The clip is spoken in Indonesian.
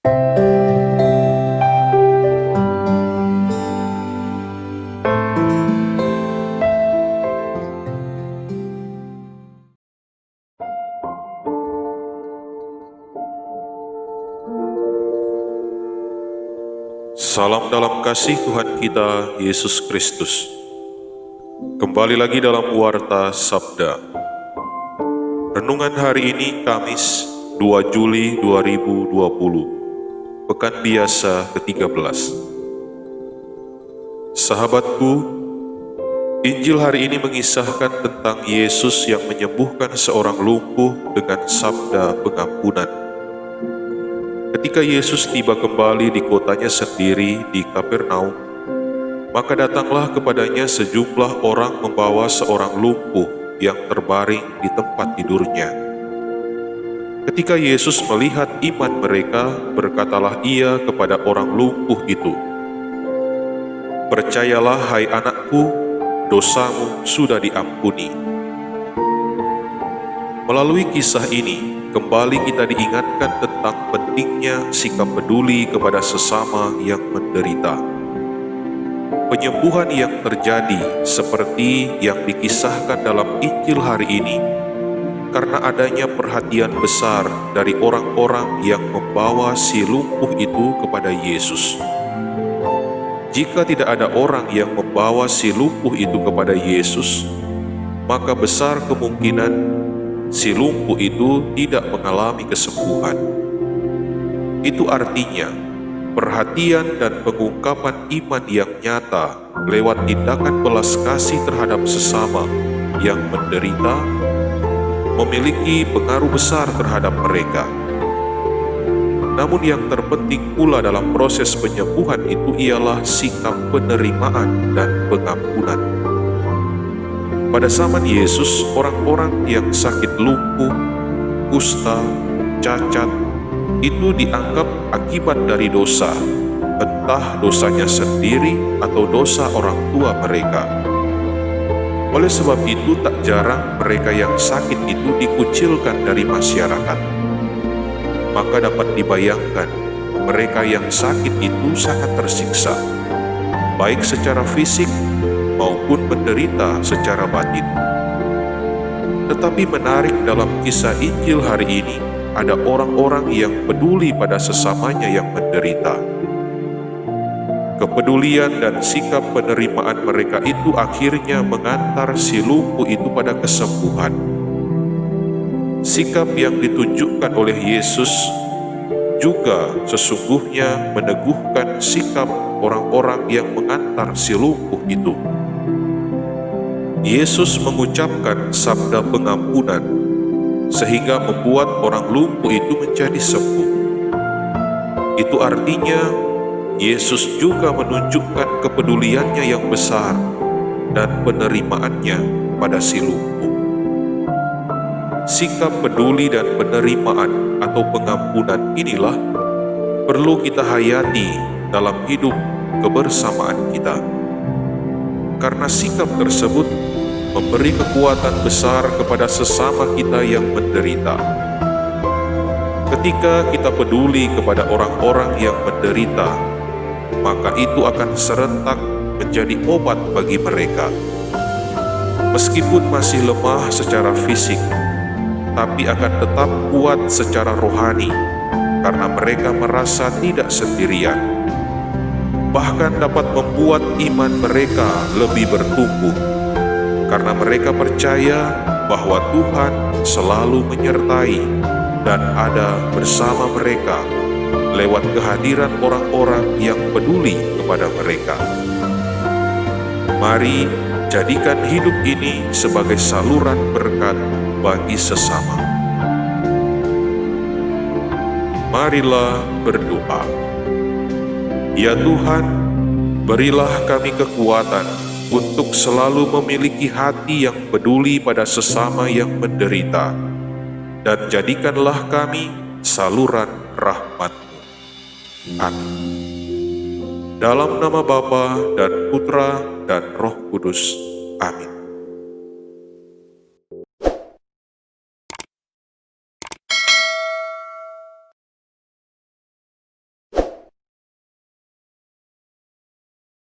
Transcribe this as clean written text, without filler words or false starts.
Salam dalam kasih Tuhan kita Yesus Kristus. Kembali lagi dalam Warta Sabda. Renungan hari ini Kamis 2 Juli 2020, Pekan Biasa ke-13. Sahabatku, Injil hari ini mengisahkan tentang Yesus yang menyembuhkan seorang lumpuh dengan sabda pengampunan. Ketika Yesus tiba kembali di kotanya sendiri di Kapernaum, maka datanglah kepadanya sejumlah orang membawa seorang lumpuh yang terbaring di tempat tidurnya. Ketika Yesus melihat iman mereka, berkatalah ia kepada orang lumpuh itu, "Percayalah, hai anakku, dosamu sudah diampuni." Melalui kisah ini, kembali kita diingatkan tentang pentingnya sikap peduli kepada sesama yang menderita. Penyembuhan yang terjadi seperti yang dikisahkan dalam Injil hari ini karena adanya perhatian besar dari orang-orang yang membawa si lumpuh itu kepada Yesus. Jika tidak ada orang yang membawa si lumpuh itu kepada Yesus, maka besar kemungkinan si lumpuh itu tidak mengalami kesembuhan. Itu artinya, perhatian dan pengungkapan iman yang nyata lewat tindakan belas kasih terhadap sesama yang menderita memiliki pengaruh besar terhadap mereka. Namun yang terpenting pula dalam proses penyembuhan itu ialah sikap penerimaan dan pengampunan. Pada zaman Yesus, orang-orang yang sakit lumpuh, kusta, cacat, itu dianggap akibat dari dosa, entah dosanya sendiri atau dosa orang tua mereka. Oleh sebab itu, tak jarang mereka yang sakit itu dikucilkan dari masyarakat. Maka dapat dibayangkan, mereka yang sakit itu sangat tersiksa, baik secara fisik maupun menderita secara batin. Tetapi menarik dalam kisah Injil hari ini, ada orang-orang yang peduli pada sesamanya yang menderita. Kepedulian dan sikap penerimaan mereka itu akhirnya mengantar si lumpuh itu pada kesembuhan. Sikap yang ditunjukkan oleh Yesus juga sesungguhnya meneguhkan sikap orang-orang yang mengantar si lumpuh itu. Yesus mengucapkan sabda pengampunan sehingga membuat orang lumpuh itu menjadi sembuh. Itu artinya Yesus juga menunjukkan kepeduliannya yang besar dan penerimaannya pada si lumpuh. Sikap peduli dan penerimaan atau pengampunan inilah perlu kita hayati dalam hidup kebersamaan kita. Karena sikap tersebut memberi kekuatan besar kepada sesama kita yang menderita. Ketika kita peduli kepada orang-orang yang menderita, maka itu akan serentak menjadi obat bagi mereka. Meskipun masih lemah secara fisik, tapi akan tetap kuat secara rohani, karena mereka merasa tidak sendirian. Bahkan dapat membuat iman mereka lebih bertumbuh, karena mereka percaya bahwa Tuhan selalu menyertai dan ada bersama mereka lewat kehadiran orang-orang yang peduli kepada mereka. Mari jadikan hidup ini sebagai saluran berkat bagi sesama. Marilah berdoa. Ya Tuhan, berilah kami kekuatan untuk selalu memiliki hati yang peduli pada sesama yang menderita, dan jadikanlah kami saluran rahmat-Mu. Amin. Dalam nama Bapa dan Putra dan Roh Kudus. Amin.